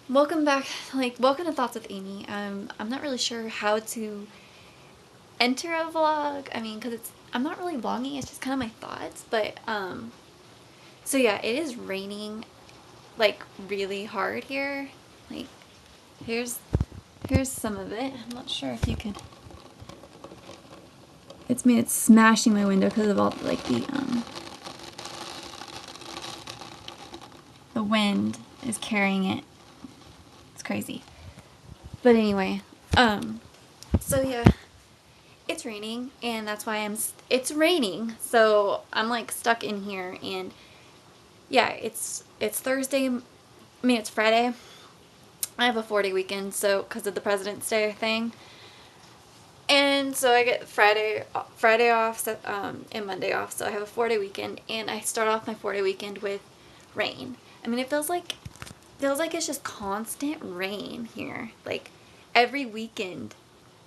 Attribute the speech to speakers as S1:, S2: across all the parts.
S1: Welcome back, welcome to Thoughts with Amy. I'm not really sure how to enter a vlog. I mean, I'm not really vlogging, it's just kind of my thoughts, but, so yeah, it is raining, really hard here. Like, here's, here's some of it. I'm not sure if you can, it's smashing my window because of all, the wind is carrying it. It's crazy. But anyway, so yeah, it's raining, and that's why it's raining, so I'm like stuck in here. And yeah, it's Thursday. It's Friday. I have a 4-day weekend, so because of the President's Day thing, and so I get Friday off, so, and Monday off. So I have a 4-day weekend, and I start off my 4-day weekend with rain. I mean, it feels like it's just constant rain here. Like every weekend,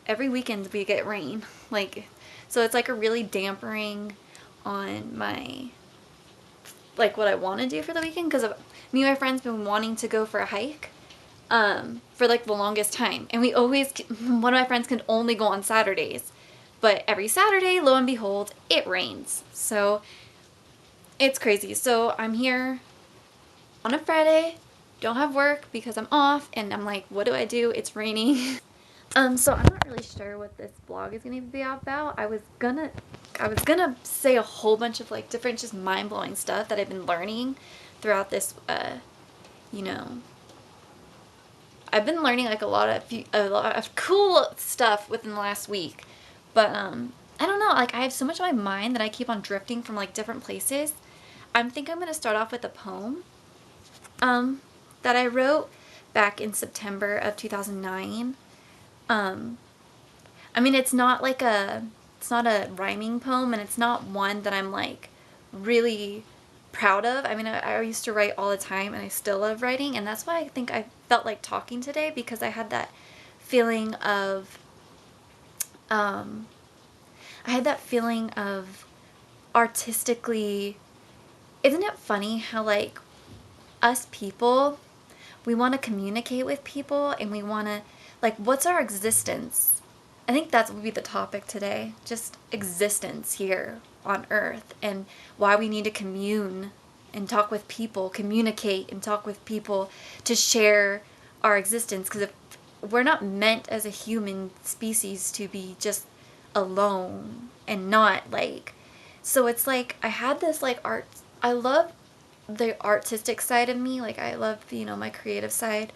S1: every weekend we get rain. So it's like a really dampering on my, what I want to do for the weekend, because me and my friends been wanting to go for a hike for like the longest time, and one of my friends can only go on Saturdays, but every Saturday, lo and behold, it rains. So it's crazy. So I'm here on a Friday, don't have work because I'm off, and I'm like, what do I do? It's raining. So I'm not really sure what this vlog is gonna be about. I was gonna say a whole bunch of different just mind-blowing stuff that I've been learning throughout this you know I've been learning a lot of cool stuff within the last week. But I don't know, I have so much on my mind that I keep on drifting from different places. I'm gonna start off with a poem um that I wrote back in September of 2009. um it's not a rhyming poem, and it's not one that I'm really proud of. I used to write all the time, and I still love writing, and that's why I think I felt like talking today, because I had that feeling of um I had that feeling of artistically. Isn't it funny how us people, we want to communicate with people, and we want to, what's our existence? I think that would be the topic today. Just existence here on Earth, and why we need to commune and talk with people, communicate and talk with people to share our existence. Because if we're not meant as a human species to be just alone and not so it's I had this art. I love the artistic side of me. I love, my creative side.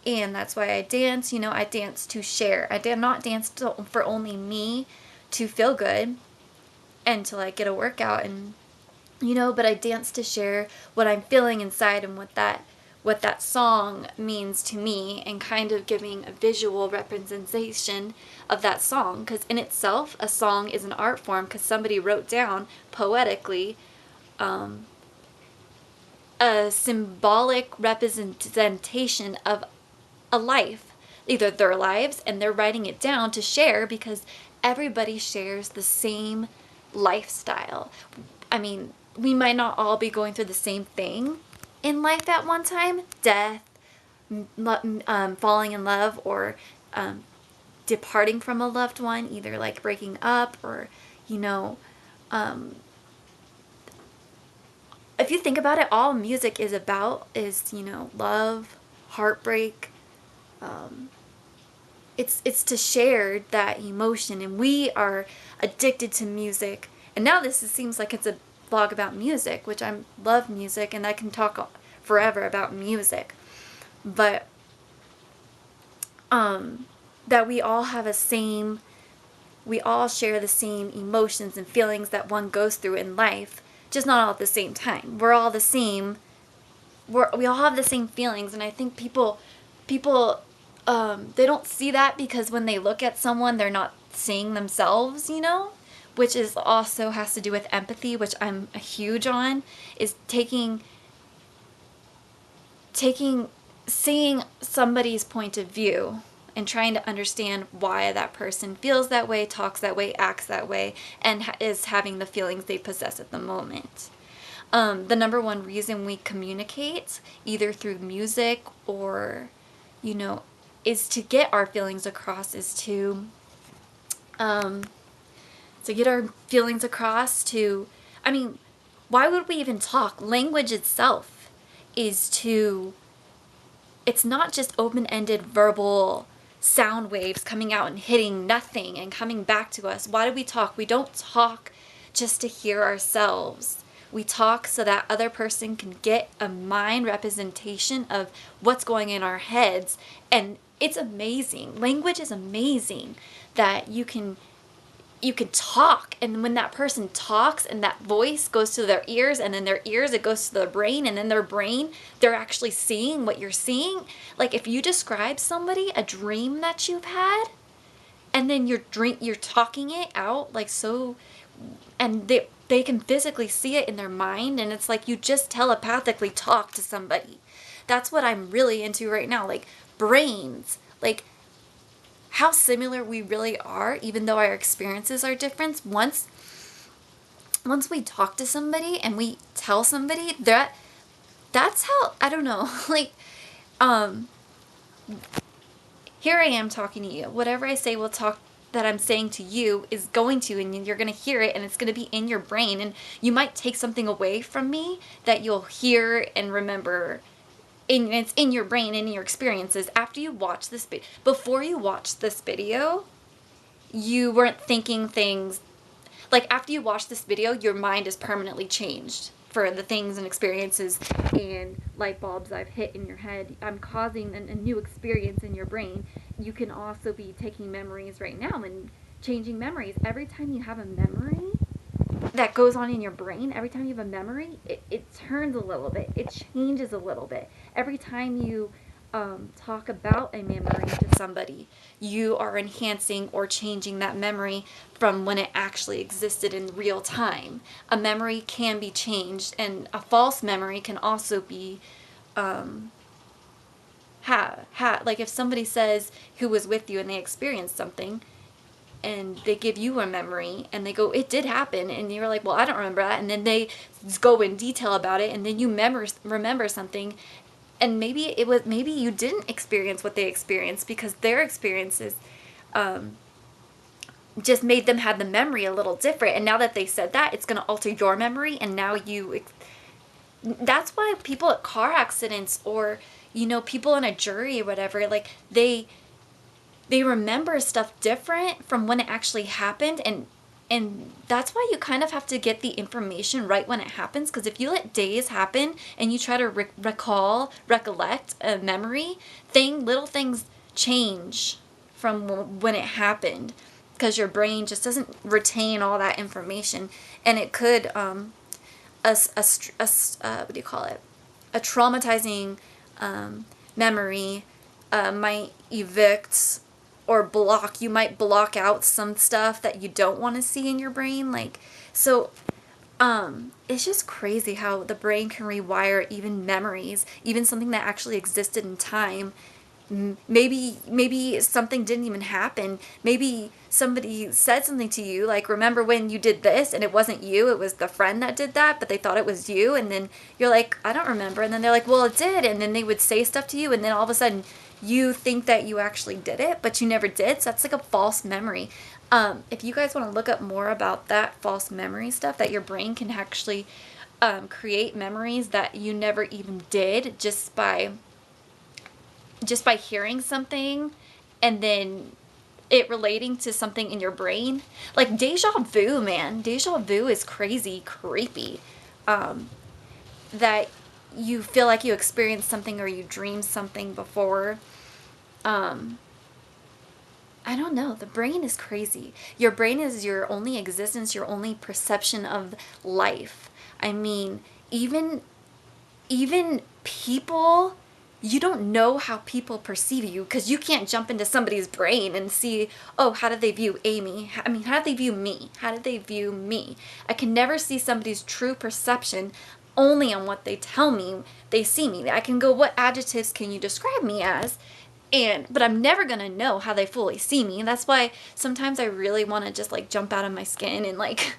S1: And that's why I dance. I dance to share. I did not dance for only me to feel good and to get a workout, and but I dance to share what I'm feeling inside, and what that song means to me, and kind of giving a visual representation of that song. Because in itself, a song is an art form, because somebody wrote down poetically um, a symbolic representation of a life, either their lives, and they're writing it down to share, because everybody shares the same lifestyle. We might not all be going through the same thing in life at one time: death, falling in love, or departing from a loved one, either breaking up, or you know um, if you think about it, all music is about is love, heartbreak. um, it's to share that emotion, and we are addicted to music. And now seems like it's a vlog about music, which I love music, and I can talk forever about music. But that we all share the same emotions and feelings that one goes through in life, just not all at the same time. We're all the same. We all have the same feelings, and I think people they don't see that, because when they look at someone, they're not seeing themselves, which is also has to do with empathy, which I'm a huge on, is taking seeing somebody's point of view, and trying to understand why that person feels that way, talks that way, acts that way, and is having the feelings they possess at the moment. The number one reason we communicate, either through music or you know, is to get our feelings across, is to get our feelings across to, I mean, why would we even talk? Language itself is to, it's not just open-ended verbal sound waves coming out and hitting nothing and coming back to us. Why do we talk? We don't talk just to hear ourselves. We talk so that other person can get a mind representation of what's going in our heads. And it's amazing. Language is amazing that you can talk, and when that person talks and that voice goes to their ears, and then their ears it goes to their brain, and then their brain they're actually seeing what you're seeing. Like if you describe somebody a dream that you've had, and then you're talking it out like so, and they can physically see it in their mind, and it's like you just telepathically talk to somebody. That's what I'm really into right now, like brains, like how similar we really are, even though our experiences are different. Once we talk to somebody and we tell somebody that's how, I don't know, like here I am talking to you. Whatever I say will talk, that I'm saying to you is going to, and you're going to hear it, and it's going to be in your brain, and you might take something away from me that you'll hear and remember. It's in your brain and in your experiences after you watch this video. Before you watch this video, you weren't thinking things. Like after you watch this video, your mind is permanently changed for the things and experiences and light bulbs I've hit in your head. I'm causing a new experience in your brain. You can also be taking memories right now and changing memories. Every time you have a memory that goes on in your brain, every time you have a memory, it turns a little bit. It changes a little bit. Every time you talk about a memory to somebody, you are enhancing or changing that memory from when it actually existed in real time. A memory can be changed, and a false memory can also be like if somebody says who was with you and they experienced something, and they give you a memory and they go, it did happen, and you're like, well, I don't remember that, and then they go in detail about it, and then you remember something, and maybe you didn't experience what they experienced because their experiences just made them have the memory a little different, and now that they said that, it's going to alter your memory, and now that's why people at car accidents, or people in a jury or whatever, like they remember stuff different from when it actually happened, and that's why you kind of have to get the information right when it happens, because if you let days happen and you try to recollect a memory thing, little things change from when it happened, because your brain just doesn't retain all that information, and it could what do you call it, a traumatizing memory might evict or block. You might block out some stuff that you don't want to see in your brain, like, so it's just crazy how the brain can rewire even memories, even something that actually existed in time. Maybe something didn't even happen. Maybe somebody said something to you, like, remember when you did this, and it wasn't you, it was the friend that did that, but they thought it was you, and then you're like, I don't remember, and then they're like, well, it did, and then they would say stuff to you, and then all of a sudden you think that you actually did it, but you never did. So that's like a false memory. If you guys want to look up more about that false memory stuff, that your brain can actually create memories that you never even did just by hearing something, and then it relating to something in your brain. Like deja vu, man. Deja vu is crazy, creepy. That you feel like you experienced something or you dreamed something before. I don't know. The brain is crazy. Your brain is your only existence, your only perception of life. I mean, even people, you don't know how people perceive you, because you can't jump into somebody's brain and see, oh, how did they view Amy? I mean, how did they view me? How did they view me? I can never see somebody's true perception, only on what they tell me they see me. I can go, what adjectives can you describe me as? But I'm never gonna know how they fully see me. That's why sometimes I really want to just like jump out of my skin and like,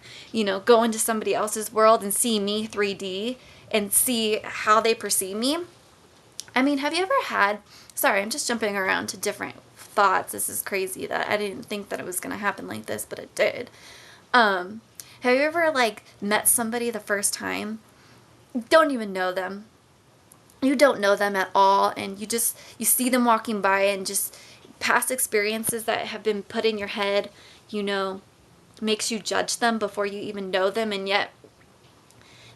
S1: go into somebody else's world and see me 3D and see how they perceive me. I mean, have you ever had, sorry, I'm just jumping around to different thoughts. This is crazy that I didn't think that it was going to happen like this, but it did. Have you ever like met somebody the first time? Don't even know them. You don't know them at all, and you see them walking by, and just past experiences that have been put in your head, you know, makes you judge them before you even know them, and yet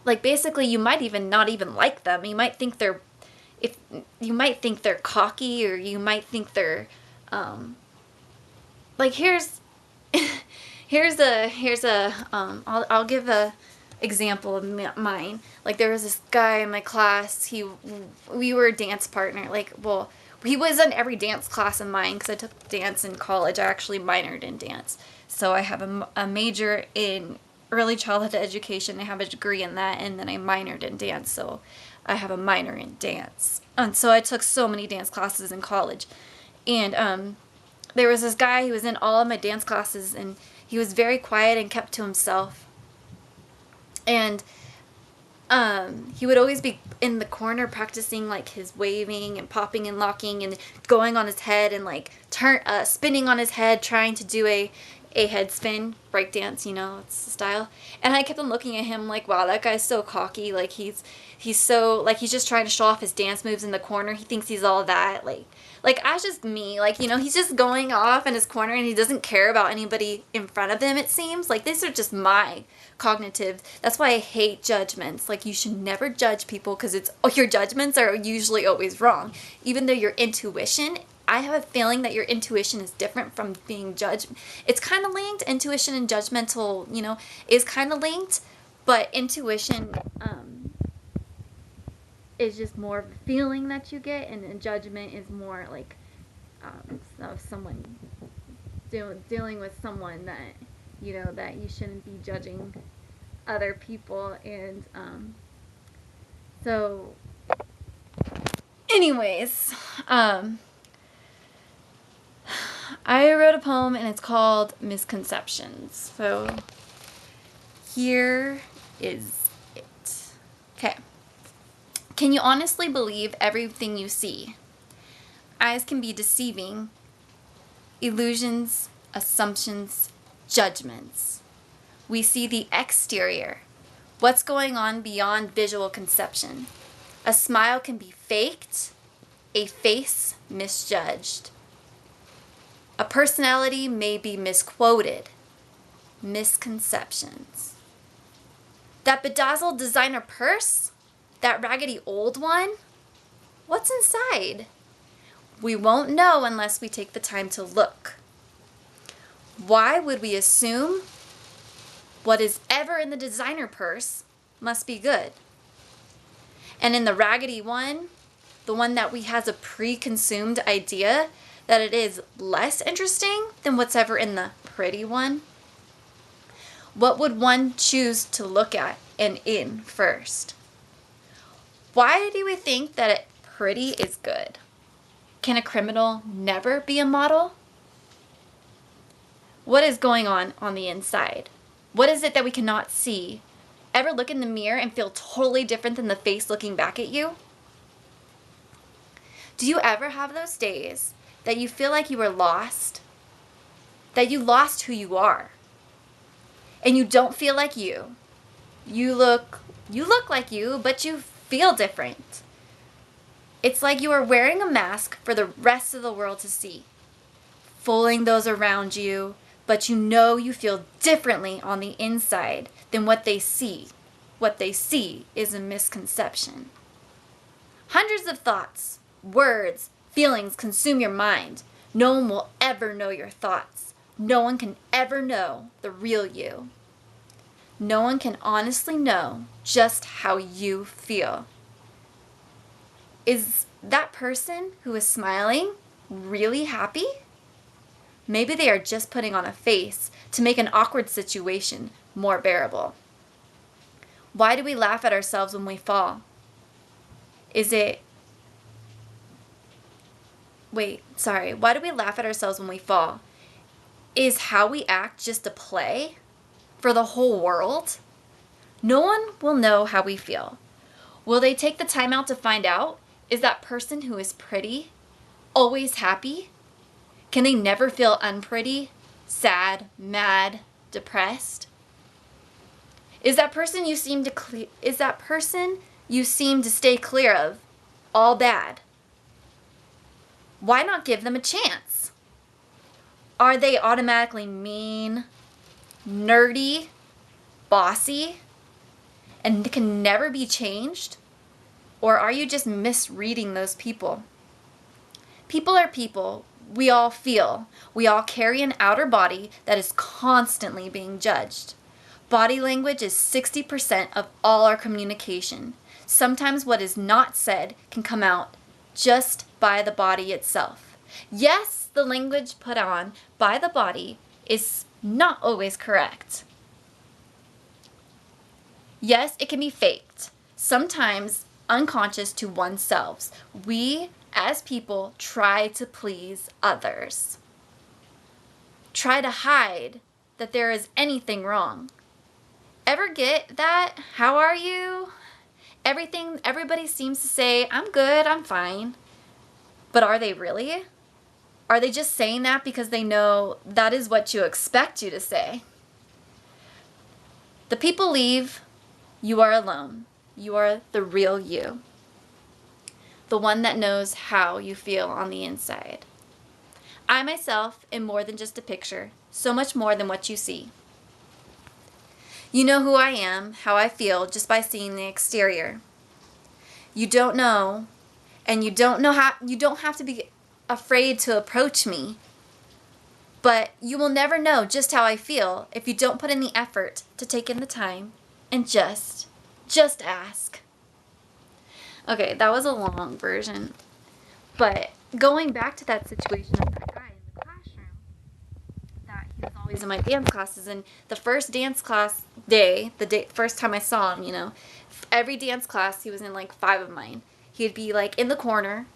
S1: like basically you might even not even like them. You might think they're if you might think they're cocky, or you might think they're like I'll give a example of mine. Like there was this guy in my class. We were a dance partner. Like, well, he was in every dance class of mine because I took dance in college. I actually minored in dance, so I have a major in early childhood education. I have a degree in that, and then I minored in dance. So I have a minor in dance, and so I took so many dance classes in college, and there was this guy who was in all of my dance classes, and he was very quiet and kept to himself. And he would always be in the corner practicing like his waving and popping and locking and going on his head and like spinning on his head, trying to do a head spin, break dance, you know, it's the style. And I kept on looking at him like, wow, that guy's so cocky. Like he's so like he's just trying to show off his dance moves in the corner. He thinks he's all that. Like that's just me. Like, you know, he's just going off in his corner and he doesn't care about anybody in front of him, it seems. Like these are just my cognitive. That's why I hate judgments. Like you should never judge people because your judgments are usually always wrong. Even though your intuition, I have a feeling that your intuition is different from being judged. It's kind of linked. Intuition and judgmental, you know, is kind of linked, but intuition is just more of a feeling that you get, and judgment is more like of someone dealing with someone that, you know, that you shouldn't be judging other people. And so anyways, I wrote a poem and it's called Misconceptions. So here is it. Okay. Can you honestly believe everything you see? Eyes can be deceiving. Illusions, assumptions, judgments. We see the exterior. What's going on beyond visual conception? A smile can be faked, a face misjudged. A personality may be misquoted. Misconceptions. That bedazzled designer purse? That raggedy old one? What's inside? We won't know unless we take the time to look. Why would we assume what is ever in the designer purse must be good? And in the raggedy one, the one that we has a preconceived idea that it is less interesting than what's ever in the pretty one? What would one choose to look at and in first? Why do we think that pretty is good? Can a criminal never be a model? What is going on the inside? What is it that we cannot see? Ever look in the mirror and feel totally different than the face looking back at you? Do you ever have those days that you feel like you were lost? That you lost who you are? And you don't feel like you. You look like you, but you feel different. It's like you are wearing a mask for the rest of the world to see, fooling those around you, but you know you feel differently on the inside than what they see. What they see is a misconception. Hundreds of thoughts, words, feelings consume your mind. No one will ever know your thoughts. No one can ever know the real you. No one can honestly know just how you feel. Is that person who is smiling really happy? Maybe they are just putting on a face to make an awkward situation more bearable. Why do we laugh at ourselves when we fall? Why do we laugh at ourselves when we fall? Is how we act just a play for the whole world? No one will know how we feel. Will they take the time out to find out? Is that person who is pretty always happy? Can they never feel unpretty, sad, mad, depressed? Is that person you seem to stay clear of all bad? Why not give them a chance? Are they automatically mean, nerdy, bossy, and can never be changed? Or are you just misreading those people? People are people. We all feel. We all carry an outer body that is constantly being judged. Body language is 60% of all our communication. Sometimes what is not said can come out just by the body itself. Yes, the language put on by the body is not always correct. Yes, it can be faked, sometimes unconscious to oneself. We, as people, try to please others. Try to hide that there is anything wrong. Ever get that? How are you? Everybody seems to say, I'm good, I'm fine. But are they really? Are they just saying that because they know that is what you expect you to say? The people leave, you are alone. You are the real you. The one that knows how you feel on the inside. I myself am more than just a picture, so much more than what you see. You know who I am, how I feel, just by seeing the exterior. You don't know, and you don't have to be afraid to approach me. But you will never know just how I feel if you don't put in the effort to take in the time and just ask. Okay, that was a long version. But going back to that situation of that guy in the classroom, that he was always in my dance classes, and the first dance class day, first time I saw him, every dance class he was in like 5 of mine. He'd be like in the corner,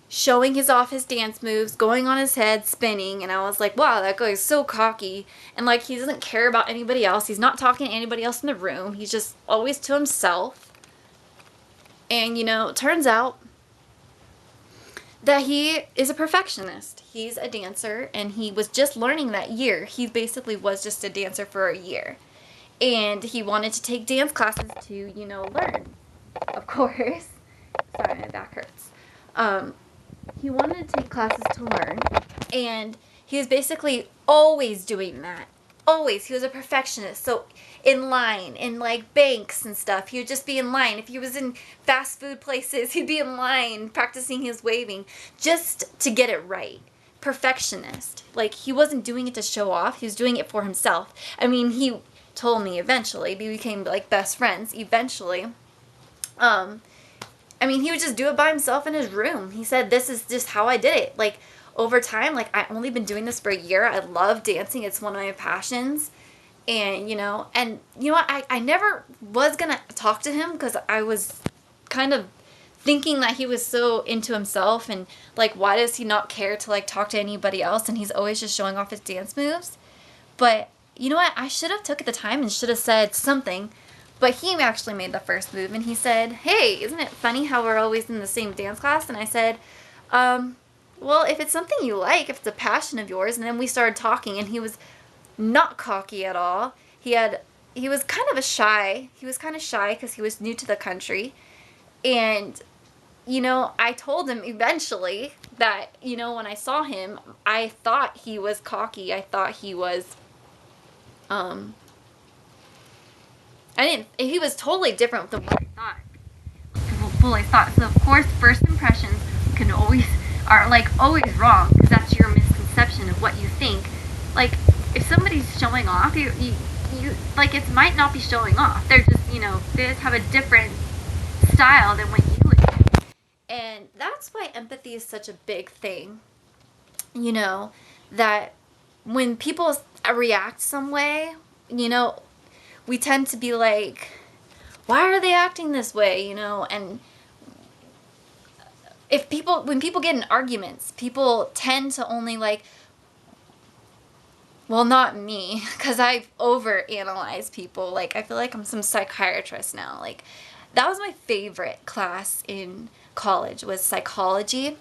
S1: showing his dance moves, going on his head, spinning, and I was like, wow, that guy is so cocky, and like he doesn't care about anybody else. He's not talking to anybody else in the room. He's just always to himself. And it turns out that he is a perfectionist. He's a dancer, and he was just learning that year. He basically was just a dancer for a year. And he wanted to take dance classes to, learn. Of course. Sorry, my back hurts. He wanted to take classes to learn, and he was basically always doing that. Always. He was a perfectionist. So in line, in like banks and stuff, he would just be in line. If he was in fast food places, he'd be in line practicing his waving just to get it right. Perfectionist. Like, he wasn't doing it to show off. He was doing it for himself. I mean, he told me eventually. We became like best friends eventually. He would just do it by himself in his room. He said, this is just how I did it. Like, over time, like, I've only been doing this for a year. I love dancing. It's one of my passions. And, I never was going to talk to him because I was kind of thinking that he was so into himself and, like, why does he not care to, like, talk to anybody else? And he's always just showing off his dance moves. But, you know what? I should have took the time and should have said something. But he actually made the first move, and he said, hey, isn't it funny how we're always in the same dance class? And I said, well, if it's something you like, if it's a passion of yours. And then we started talking, and he was not cocky at all. He was kind of shy. He was kind of shy because he was new to the country. And, I told him eventually that, when I saw him, I thought he was cocky. I thought he was, he was totally different than what I thought. Fully thought. So, of course, first impressions are always wrong, because that's your misconception of what you think. Like, if somebody's showing off, you it might not be showing off. They're just, they just have a different style than what you would do. And that's why empathy is such a big thing. That when people react some way, we tend to be like, why are they acting this way, and when people get in arguments, people tend to only well, not me, because I've overanalyzed people. Like, I feel like I'm some psychiatrist now. Like, that was my favorite class in college was psychology.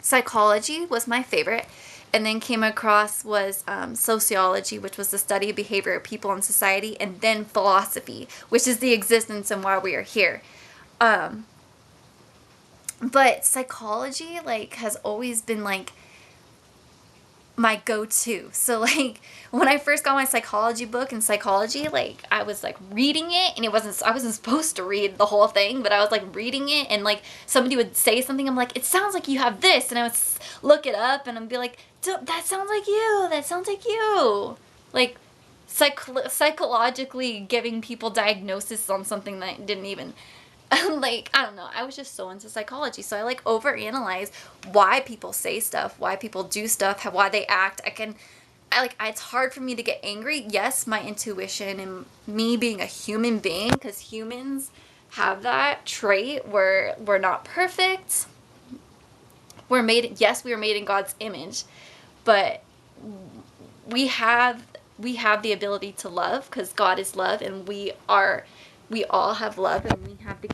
S1: Psychology was my favorite, and then came across was sociology, which was the study of behavior of people in society, and then philosophy, which is the existence and why we are here. Um, but psychology like has always been like my go-to. So like when I first got my psychology book in psychology, like I was like reading it, and I wasn't supposed to read the whole thing, but I was like reading it, and like somebody would say something, I'm like, it sounds like you have this, and I would look it up, and I'd be like, that sounds like you, that sounds like you. Like psychologically giving people diagnosis on something that didn't even like, I don't know, I was just so into psychology, so I like overanalyze why people say stuff, why people do stuff, why they act. It's hard for me to get angry. Yes, my intuition and me being a human being, because humans have that trait where we're not perfect. Yes, we were made in God's image, but we have the ability to love, because God is love, and we all have love, and we have the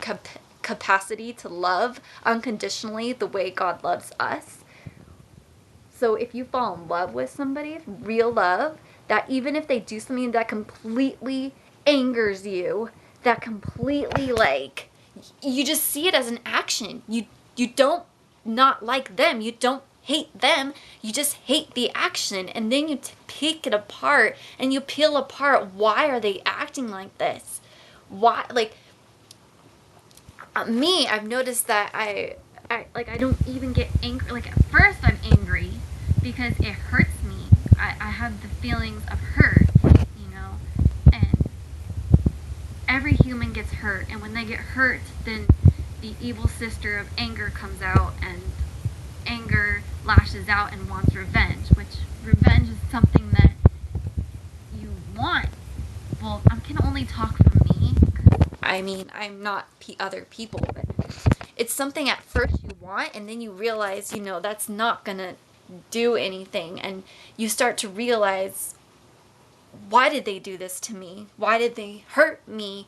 S1: capacity to love unconditionally the way God loves us. So if you fall in love with somebody, real love, that even if they do something that completely angers you, that completely like, you just see it as an action. You don't not like them. You don't hate them. You just hate the action. And then you pick it apart and you peel apart, why are they acting like this? Why, like, me, I've noticed that I don't even get angry. Like at first I'm angry because it hurts me. I have the feelings of hurt, and every human gets hurt, and when they get hurt, then the evil sister of anger comes out, and anger lashes out and wants revenge, which revenge is something that you want. Well, I can only talk for me. I mean, I'm not other people, but it's something at first you want, and then you realize, that's not gonna do anything, and you start to realize, why did they do this to me? Why did they hurt me?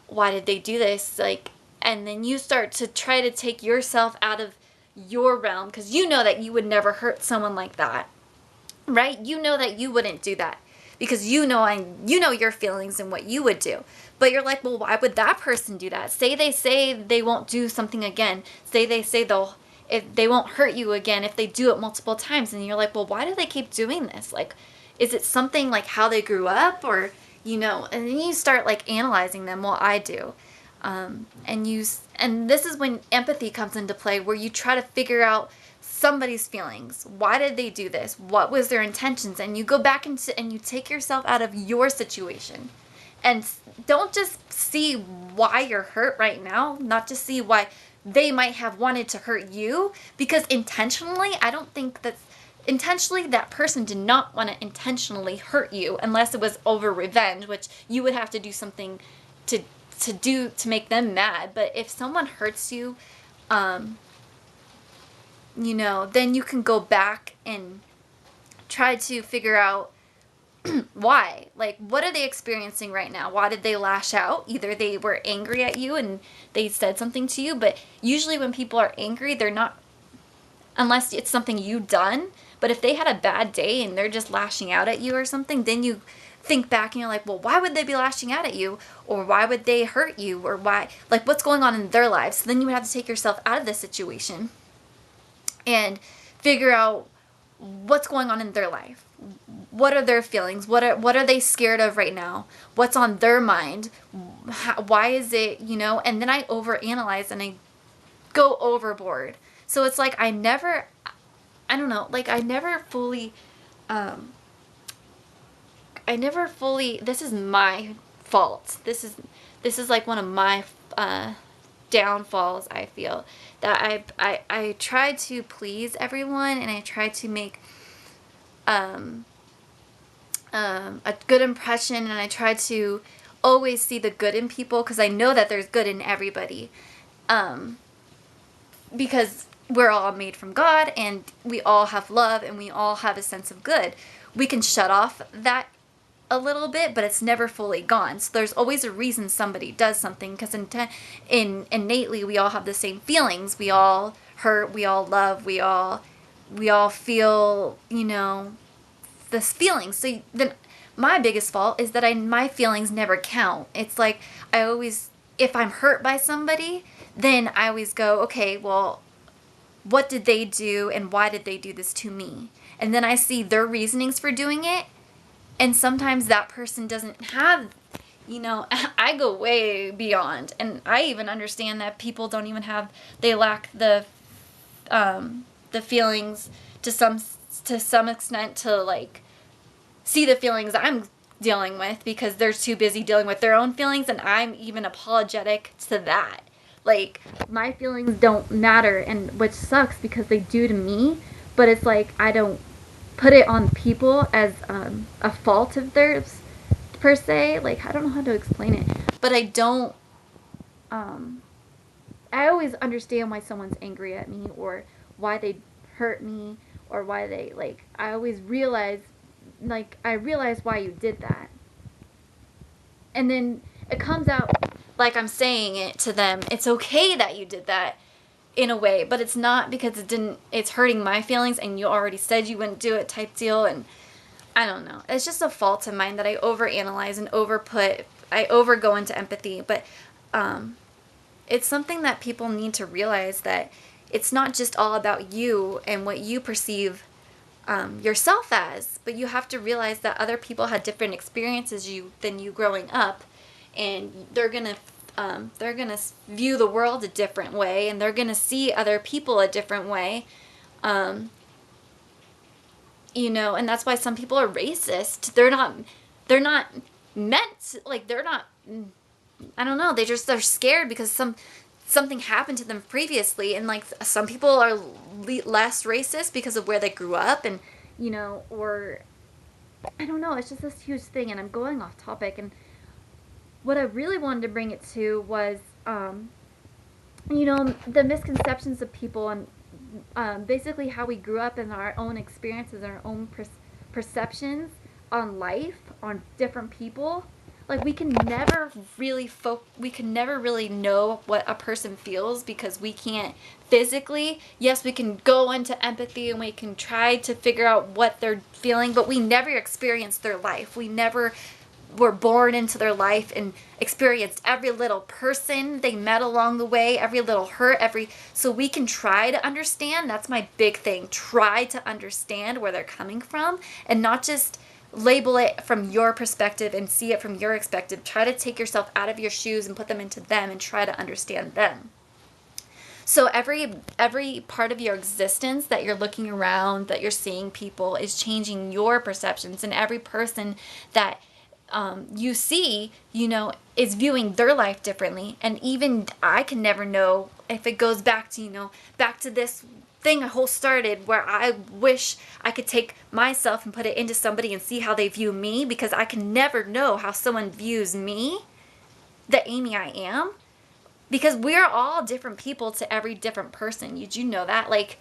S1: Why did they do this? Like, and then you start to try to take yourself out of your realm, because you know that you would never hurt someone like that, right? You know that you wouldn't do that, because you know your feelings and what you would do. But you're like, well, why would that person do that? Say they won't do something again. Say if they won't hurt you again if they do it multiple times, and you're like, well, why do they keep doing this? Like, is it something like how they grew up, or and then you start like analyzing them. Well, I do. And this is when empathy comes into play, where you try to figure out somebody's feelings. Why did they do this? What was their intentions? And you go back and you take yourself out of your situation, and don't just see why you're hurt right now, not just see why they might have wanted to hurt you, because intentionally, I don't think that intentionally that person did not want to intentionally hurt you, unless it was over revenge, which you would have to do something to make them mad. But if someone hurts you, then you can go back and try to figure out why. Like, what are they experiencing right now? Why did they lash out? Either they were angry at you and they said something to you, but usually when people are angry, they're not, unless it's something you've done. But if they had a bad day and they're just lashing out at you or something, then you think back and you're like, well, why would they be lashing out at you? Or why would they hurt you? Or why, like, what's going on in their lives? So then you would have to take yourself out of the situation and figure out what's going on in their life. What are their feelings? What are they scared of right now? What's on their mind? Why is it, and then I overanalyze and I go overboard. So it's like I never fully, this is my fault. This is like one of my downfalls. I feel that I try to please everyone, and I try to make a good impression, and I try to always see the good in people, because I know that there's good in everybody, because we're all made from God, and we all have love, and we all have a sense of good. We can shut off that a little bit, but it's never fully gone. So there's always a reason somebody does something, because innately we all have the same feelings. We all hurt, we all love, we all feel, this feeling. So then my biggest fault is that my feelings never count. It's like I always, if I'm hurt by somebody, then I always go, okay, well, what did they do and why did they do this to me? And then I see their reasonings for doing it, and sometimes that person doesn't have, I go way beyond, and I even understand that people don't even have, they lack the feelings to some extent to like see the feelings I'm dealing with, because they're too busy dealing with their own feelings, and I'm even apologetic to that. Like, my feelings don't matter, and which sucks because they do to me, but it's like I don't put it on people as a fault of theirs per se. Like, I don't know how to explain it, but I don't um I always understand why someone's angry at me, or why they hurt me, or why they, like, I always realize, like, I realize why you did that. And then it comes out like I'm saying it to them. It's okay that you did that in a way, but it's not, because it's hurting my feelings and you already said you wouldn't do it type deal. And I don't know. It's just a fault of mine that I overanalyze and I overgo into empathy. But it's something that people need to realize, that it's not just all about you and what you perceive yourself as, but you have to realize that other people had different experiences than you growing up, and they're gonna view the world a different way, and they're gonna see other people a different way, um, and that's why some people are racist. They're not meant, like, they're not. I don't know. They're scared because something happened to them previously, and like some people are less racist because of where they grew up, and or I don't know. It's just this huge thing, and I'm going off topic. And what I really wanted to bring it to was, the misconceptions of people, and basically how we grew up, and our own experiences, our own perceptions on life, on different people. Like, we can never really know what a person feels, because we can't physically. Yes, we can go into empathy and we can try to figure out what they're feeling, but we never experienced their life. We never were born into their life and experienced every little person they met along the way, every little hurt, so we can try to understand. That's my big thing. Try to understand where they're coming from, and not just label it from your perspective and see it from your perspective. Try to take yourself out of your shoes and put them into them and try to understand them. So every part of your existence that you're looking around, that you're seeing people, is changing your perceptions, and every person that you see, is viewing their life differently. And even I can never know if it goes back to this thing I whole started, where I wish I could take myself and put it into somebody and see how they view me, because I can never know how someone views me, the Amy I am, because we're all different people to every different person. You do know that? Like,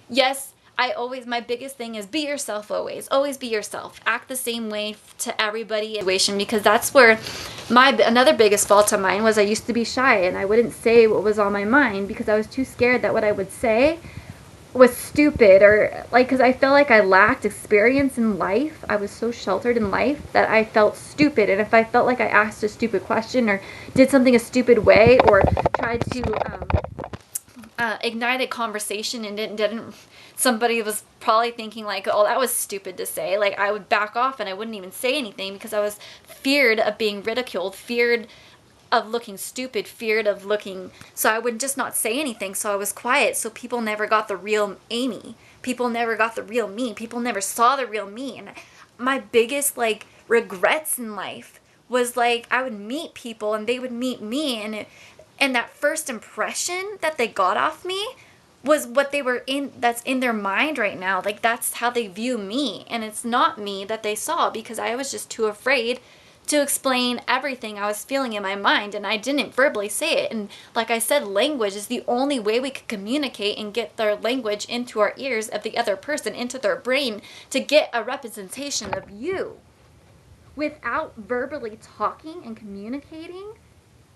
S1: yes, my biggest thing is be yourself always. Always be yourself. Act the same way to everybody. Because that's where another biggest fault of mine was, I used to be shy, and I wouldn't say what was on my mind because I was too scared that what I would say was stupid, or like, because I felt like I lacked experience in life. I was so sheltered in life that I felt stupid, and if I felt like I asked a stupid question or did something a stupid way, or tried to ignite a conversation and didn't, somebody was probably thinking like, oh, that was stupid to say, like, I would back off and I wouldn't even say anything, because I was feared of being ridiculed, feared of looking stupid, feared of looking, so I would just not say anything, so I was quiet, so people never got the real Amy, people never got the real me, people never saw the real me. And my biggest, like, regrets in life was, like, I would meet people and they would meet me, and that first impression that they got off me was what they were in, that's in their mind right now. Like, that's how they view me, and it's not me that they saw, because I was just too afraid to explain everything I was feeling in my mind, and I didn't verbally say it. And like I said, language is the only way we could communicate and get their language into our ears of the other person, into their brain, to get a representation of you. without verbally talking and communicating,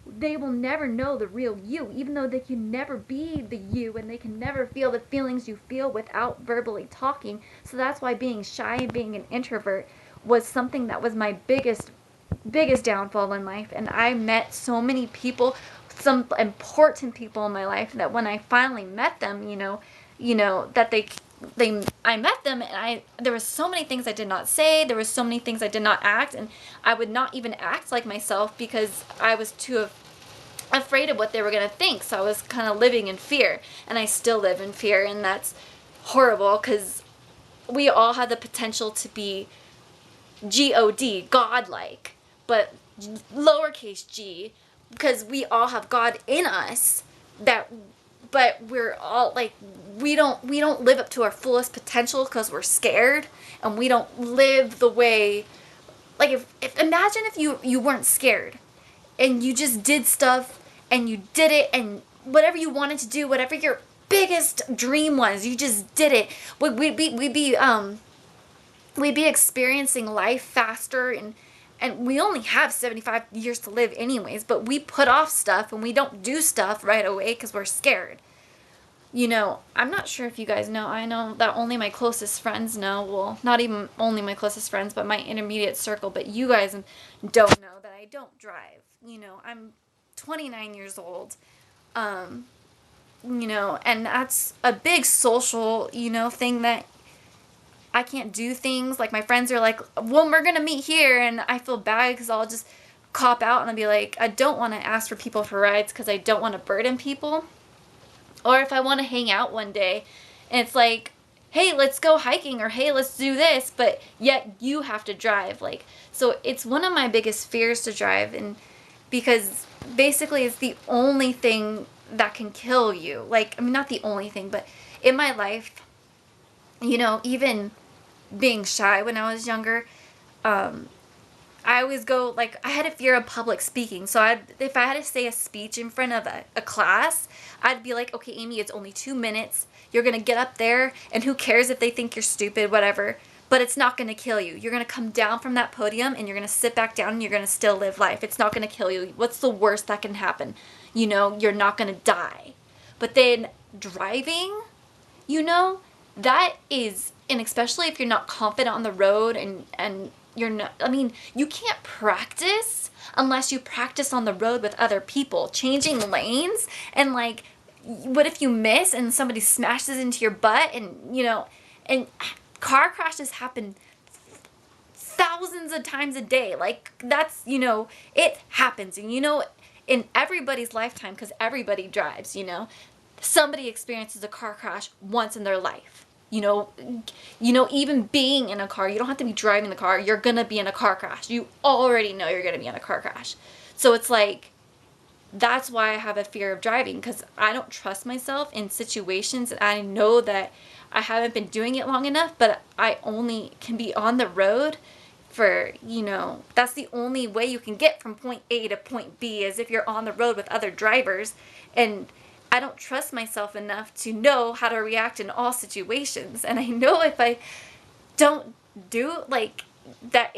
S1: they will never know the real you, even though they can never be the you and they can never feel the feelings you feel without verbally talking. So that's why being shy and being an introvert was something that was my biggest downfall in life. And I met so many people, some important people in my life, that when I finally met them, that I met them, and there were so many things I did not say, there were so many things I did not act, and I would not even act like myself because I was too afraid of what they were going to think. So I was kind of living in fear, and I still live in fear, and that's horrible because we all have the potential to be God, godlike, but lowercase g, because we all have God in us. But we're all like, we don't live up to our fullest potential because we're scared, and we don't live the way, like, if imagine if you weren't scared and you just did stuff and you did it, and whatever you wanted to do, whatever your biggest dream was, you just did it. We'd be experiencing life faster, and we only have 75 years to live anyways, but we put off stuff and we don't do stuff right away because we're scared. I'm not sure if you guys know. I know that only my closest friends know. Well, not even only my closest friends, but my intermediate circle. But you guys don't know that I don't drive. I'm 29 years old. Um, and that's a big social, thing that I can't do things. Like, my friends are like, well, we're going to meet here. And I feel bad because I'll just cop out and I'll be like, I don't want to ask for people for rides because I don't want to burden people. Or if I want to hang out one day and it's like, hey, let's go hiking, or hey, let's do this, but yet you have to drive. Like, so it's one of my biggest fears to drive, and because basically it's the only thing that can kill you. Like, I mean, not the only thing, but in my life, even being shy when I was younger, um, I always go, like, I had a fear of public speaking. So if I had to say a speech in front of a class, I'd be like, okay, Amy, it's only 2 minutes. You're going to get up there, and who cares if they think you're stupid, whatever. But it's not going to kill you. You're going to come down from that podium, and you're going to sit back down, and you're going to still live life. It's not going to kill you. What's the worst that can happen? You're not going to die. But then driving, that is, and especially if you're not confident on the road, and you're not, I mean, you can't practice unless you practice on the road with other people, changing lanes, and like, what if you miss and somebody smashes into your butt, and car crashes happen thousands of times a day. Like, that's, it happens, and in everybody's lifetime, because everybody drives, somebody experiences a car crash once in their life. Even being in a car, you don't have to be driving the car. You're going to be in a car crash. You already know you're going to be in a car crash. So it's like, that's why I have a fear of driving, because I don't trust myself in situations. And I know that I haven't been doing it long enough, but I only can be on the road for, that's the only way you can get from point A to point B, is if you're on the road with other drivers. And I don't trust myself enough to know how to react in all situations. And I know if I don't do, like, that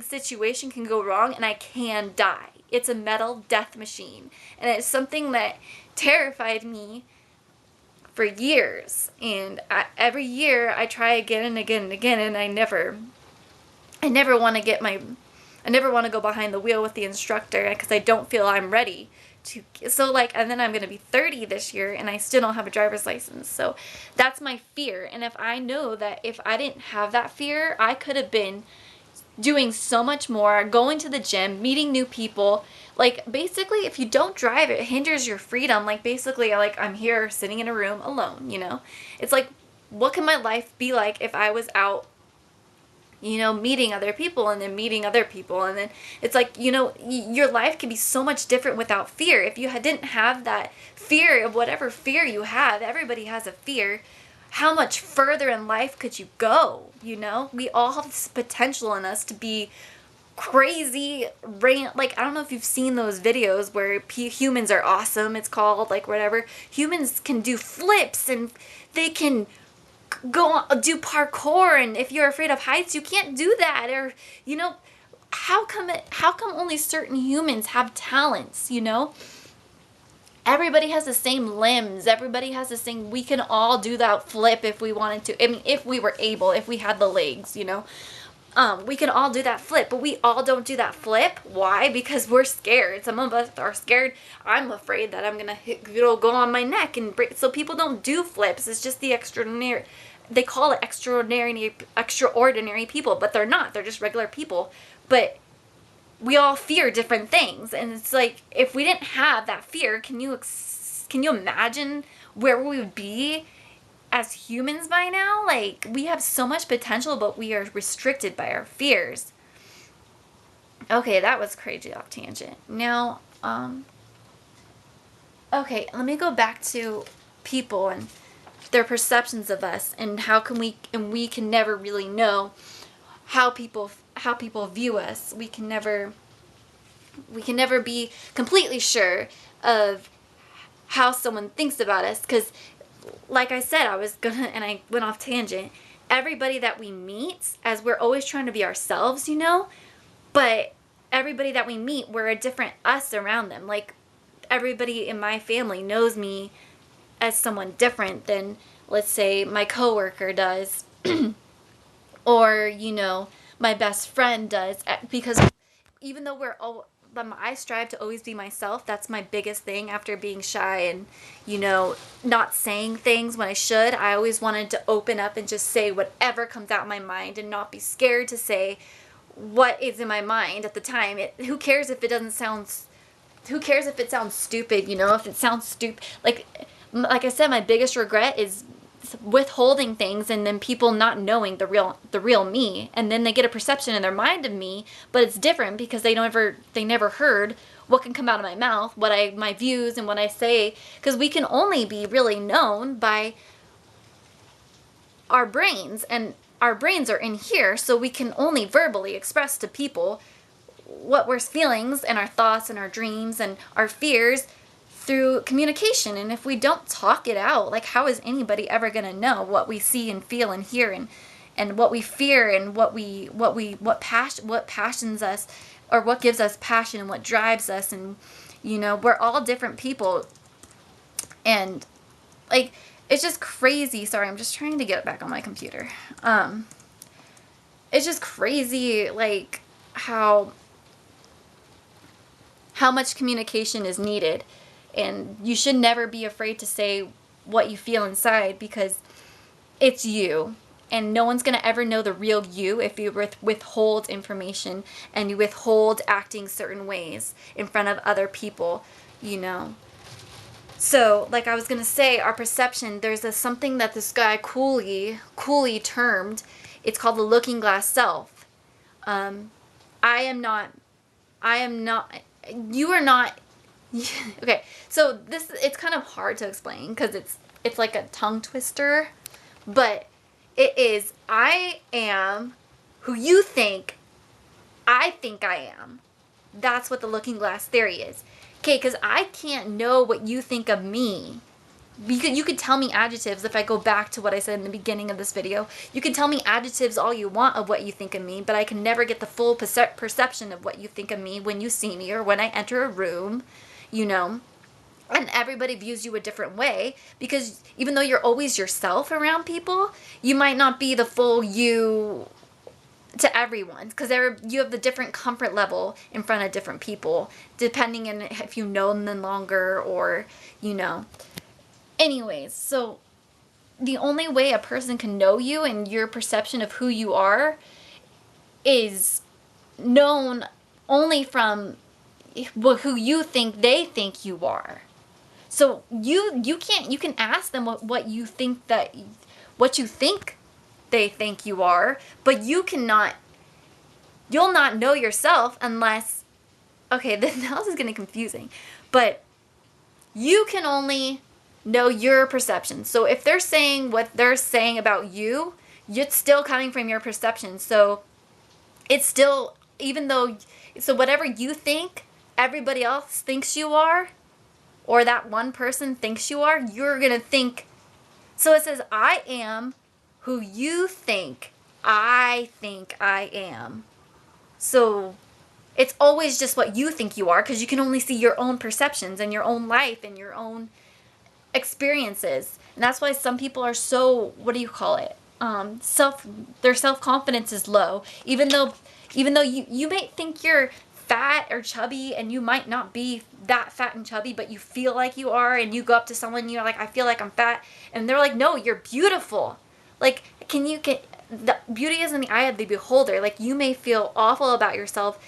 S1: situation can go wrong and I can die. It's a metal death machine. And it's something that terrified me for years. And every year I try again and again and again, and I never want to go behind the wheel with the instructor because I don't feel I'm ready. And then I'm going to be 30 this year, and I still don't have a driver's license. So that's my fear. And if I know that if I didn't have that fear, I could have been doing so much more, going to the gym, meeting new people. Like, basically, if you don't drive, it hinders your freedom. Like, basically, like, I'm here sitting in a room alone, It's like, what can my life be like if I was out, meeting other people, and then meeting other people, and then it's like, your life can be so much different without fear. If you didn't have that fear of whatever fear you have, everybody has a fear, how much further in life could you go? We all have this potential in us to be crazy like, I don't know if you've seen those videos where humans are awesome, it's called, like, whatever. Humans can do flips, and they can do parkour, and if you're afraid of heights, you can't do that. Or how come only certain humans have talents, you know? Everybody has the same limbs. Everybody has the same, we can all do that flip if we wanted to. I mean, if we were able, if we had the legs, you know. We can all do that flip, but we all don't do that flip. Why? Because we're scared. Some of us are scared. I'm afraid that I'm gonna go on my neck and break. So people don't do flips. It's just the extraordinary. They call it extraordinary people, but they're not. They're just regular people. But we all fear different things, and it's like, if we didn't have that fear, can you imagine where we would be as humans by now? Like, we have so much potential, but we are restricted by our fears. Okay, that was crazy off tangent. Now, okay, let me go back to people and their perceptions of us, and we can never really know how people view us. We can never be completely sure of how someone thinks about us, because like I said, and I went off tangent. Everybody that we meet, as we're always trying to be ourselves, you know, but everybody that we meet, we're a different us around them. Like, everybody in my family knows me as someone different than, let's say, my coworker does, or, you know, my best friend does, because even though I strive to always be myself. That's my biggest thing after being shy and, you know, not saying things when I should. I always wanted to open up and just say whatever comes out of my mind and not be scared to say what is in my mind at the time. Who cares if it sounds stupid, you know? If it sounds stupid, like I said, my biggest regret is withholding things, and then people not knowing the real me, and then they get a perception in their mind of me, but it's different because they never heard what can come out of my mouth, my views and what I say, because we can only be really known by our brains, and our brains are in here, so we can only verbally express to people what we're feelings and our thoughts and our dreams and our fears through communication. And if we don't talk it out, like, how is anybody ever going to know what we see and feel and hear, and what we fear, and what passions us, or what gives us passion, and what drives us? And, you know, we're all different people, and, like, it's just crazy. Sorry, I'm just trying to get back on my computer. It's just crazy, like, how much communication is needed. And you should never be afraid to say what you feel inside, because it's you. And no one's going to ever know the real you if you withhold information and you withhold acting certain ways in front of other people, you know. So, like I was going to say, our perception, there's something that this guy Cooley termed. It's called the looking glass self. I am not, you are not. Okay, so it's kind of hard to explain because it's like a tongue twister, but it is, I am who you think I am. That's what the looking glass theory is. Okay, because I can't know what you think of me. You could tell me adjectives. If I go back to what I said in the beginning of this video, you can tell me adjectives all you want of what you think of me, but I can never get the full perception of what you think of me when you see me or when I enter a room, you know. And everybody views you a different way, because even though you're always yourself around people, you might not be the full you to everyone, because you have the different comfort level in front of different people, depending on if you know them longer, or, you know. Anyways, so the only way a person can know you and your perception of who you are is known only from who you think they think you are. So you can ask them what you think they think you are, but you'll not know yourself unless, okay, now this is getting confusing, but you can only know your perception. So if they're saying what they're saying about you, it's still coming from your perception. So it's still, so whatever you think everybody else thinks you are, or that one person thinks you are, you're going to think. So it says, I am who you think I am. So It's always just what you think you are, because you can only see your own perceptions and your own life and your own experiences. And that's why some people are so, what do you call it? Their self-confidence is low, even though you may think you're fat or chubby, and you might not be that fat and chubby, but you feel like you are, and you go up to someone, you're like, I feel like I'm fat, and they're like, no, you're beautiful. Like, the beauty is in the eye of the beholder. Like, you may feel awful about yourself.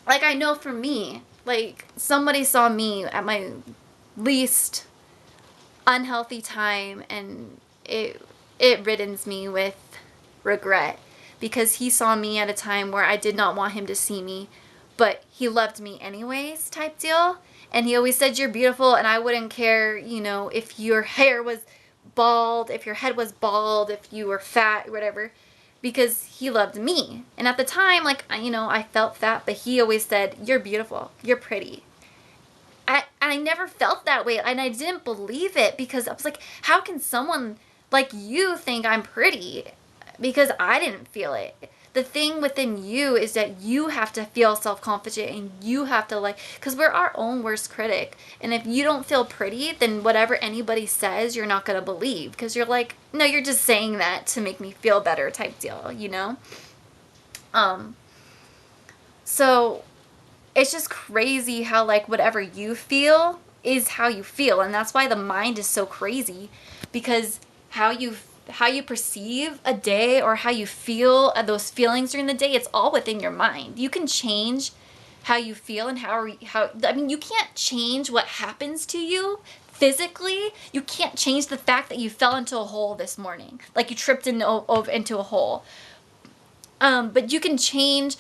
S1: Like, I know for me, like, somebody saw me at my least unhealthy time, and it riddens me with regret, because he saw me at a time where I did not want him to see me, but he loved me anyways, type deal. And he always said, you're beautiful, and I wouldn't care, if your hair was bald, if your head was bald, if you were fat, whatever, because he loved me. And at the time, like, I felt fat, but he always said, you're beautiful, you're pretty. I never felt that way, and I didn't believe it, because I was like, how can someone like you think I'm pretty? Because I didn't feel it. The thing within you is that you have to feel self-confident, and you have to, because we're our own worst critic. And if you don't feel pretty, then whatever anybody says, you're not going to believe, because you're like, no, you're just saying that to make me feel better, type deal. So it's just crazy how, whatever you feel is how you feel. And that's why the mind is so crazy, because how you perceive a day, or how you feel those feelings during the day, it's all within your mind. You can change how you feel, and you can't change what happens to you physically. You can't change the fact that you fell into a hole this morning, like you tripped into a hole. But you can change,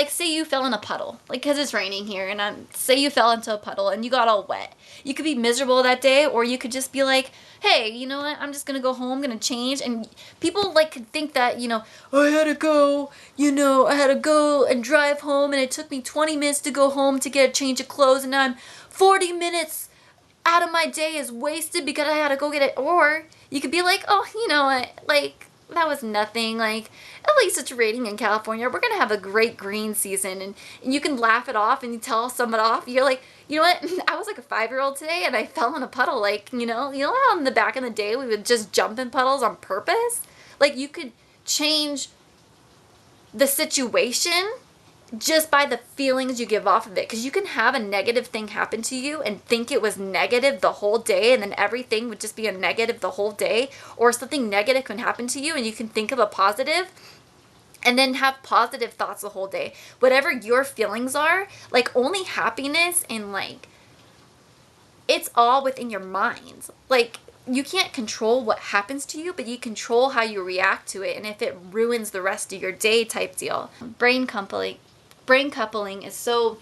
S1: say you fell in a puddle, because it's raining here, and say you fell into a puddle and you got all wet. You could be miserable that day, or you could just be like, hey, you know what, I'm just gonna go home, gonna change. And people could think that, I had to go and drive home, and it took me 20 minutes to go home to get a change of clothes, and now I'm 40 minutes out of my day is wasted because I had to go get it. Or you could be like, oh, you know what, that was nothing. At least it's raining in California. We're going to have a great green season. And you can laugh it off, and you tell someone off. You're like, you know what? I was like a 5-year-old today, and I fell in a puddle. You know how in the back in the day we would just jump in puddles on purpose? You could change the situation just by the feelings you give off of it. Because you can have a negative thing happen to you and think it was negative the whole day, and then everything would just be a negative the whole day. Or something negative can happen to you, and you can think of a positive and then have positive thoughts the whole day. Whatever your feelings are, only happiness, and it's all within your mind. You can't control what happens to you, but you control how you react to it, and if it ruins the rest of your day, type deal. Brain coupling is so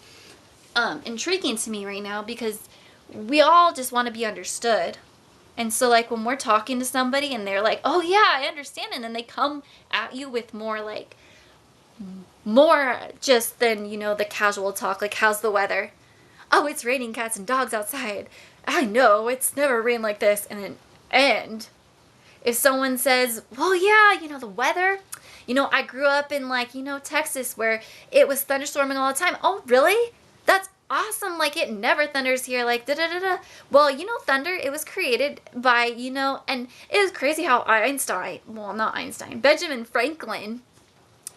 S1: intriguing to me right now, because we all just want to be understood. And so when we're talking to somebody and they're like, oh yeah, I understand, and then they come at you with more just than the casual talk, how's the weather? Oh, it's raining cats and dogs outside. I know, it's never rained like this. And if someone says, well, yeah, the weather, I grew up in Texas, where it was thunderstorming all the time. Oh, really? That's awesome. It never thunders here. Da da da da. Well, thunder, it was created by, and it was crazy how Benjamin Franklin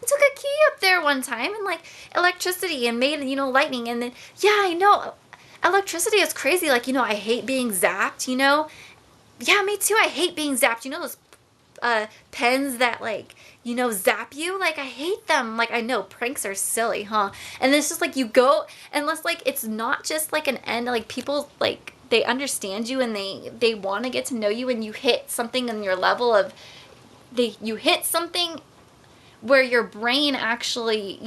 S1: took a key up there one time, and electricity, and made lightning. And then, yeah, I know, electricity is crazy. I hate being zapped. Yeah, me too. I hate being zapped. Those pens that zap you, I hate them. I know pranks are silly, huh? And it's just you go, unless it's not just an end, people they understand you, and they want to get to know you, and you hit something in your level of you hit something where your brain actually,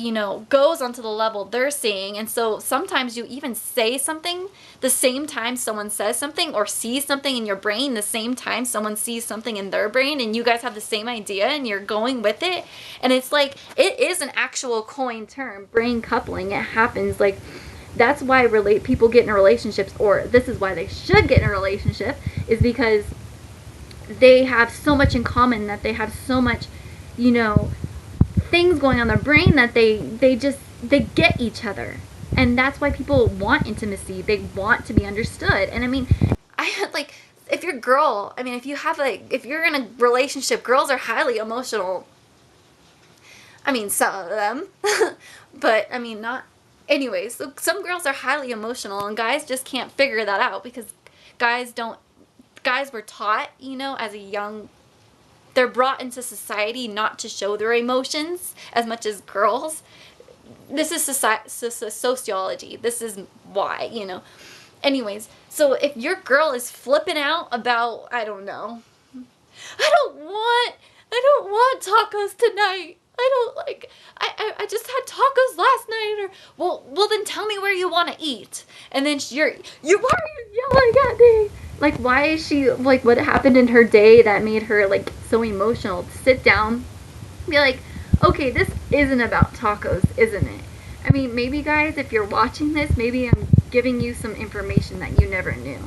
S1: goes onto the level they're seeing. And so sometimes you even say something the same time someone says something, or sees something in your brain the same time someone sees something in their brain, and you guys have the same idea, and you're going with it. And it's it is an actual coined term, brain coupling. It happens. That's why people get in relationships, or this is why they should get in a relationship, is because they have so much in common, that they have so much, things going on in their brain that they get each other. And that's why people want intimacy. They want to be understood. And I mean, I like, if you're a girl, I mean, if you're in a relationship, girls are highly emotional. I mean, some of them. But I mean, not. Anyways, so some girls are highly emotional, and guys just can't figure that out because guys don't. Guys were taught, you know, as a young. They're brought into society not to show their emotions as much as girls. This is sociology. This is why, you know. Anyways, so if your girl is flipping out about, I don't know, I don't want tacos tonight. I don't like, I just had tacos last night, or, well then tell me where you want to eat. And then why are you yelling at me? Like, why is she, like, what happened in her day that made her, like, so emotional? Sit down, be like, okay, this isn't about tacos, isn't it? I mean, maybe, guys, if you're watching this, maybe I'm giving you some information that you never knew.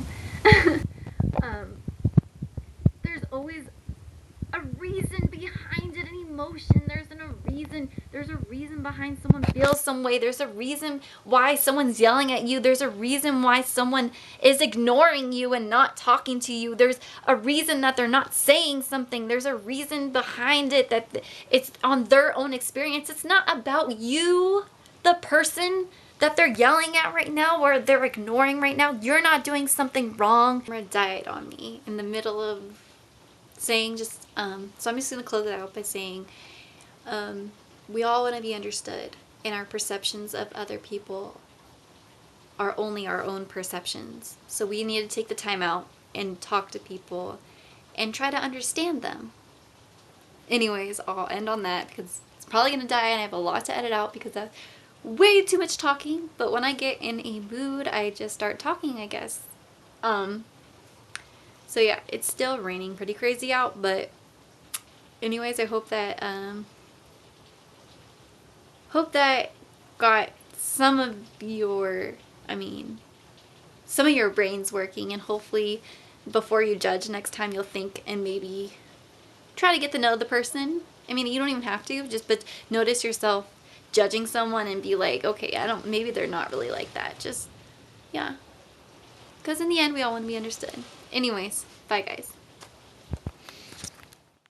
S1: There's always a reason behind it, an emotion. There's a reason behind someone feels some way. There's a reason why someone's yelling at you. There's a reason why someone is ignoring you and not talking to you. There's a reason that they're not saying something. There's a reason behind it, that it's on their own experience. It's not about you, the person that they're yelling at right now or they're ignoring right now. You're not doing something wrong. Camera died on me in the middle of saying so I'm just going to close it out by saying we all want to be understood, and our perceptions of other people are only our own perceptions. So we need to take the time out and talk to people and try to understand them. Anyways, I'll end on that because it's probably going to die and I have a lot to edit out because that's way too much talking. But when I get in a mood, I just start talking, I guess. So yeah, it's still raining pretty crazy out, but anyways, I hope that got some of your brains working, and hopefully before you judge next time you'll think and maybe try to get to know the person. I mean, you don't even have to, but notice yourself judging someone and be like, okay, maybe they're not really like that. Just, yeah. Because in the end, we all want to be understood. Anyways, bye guys.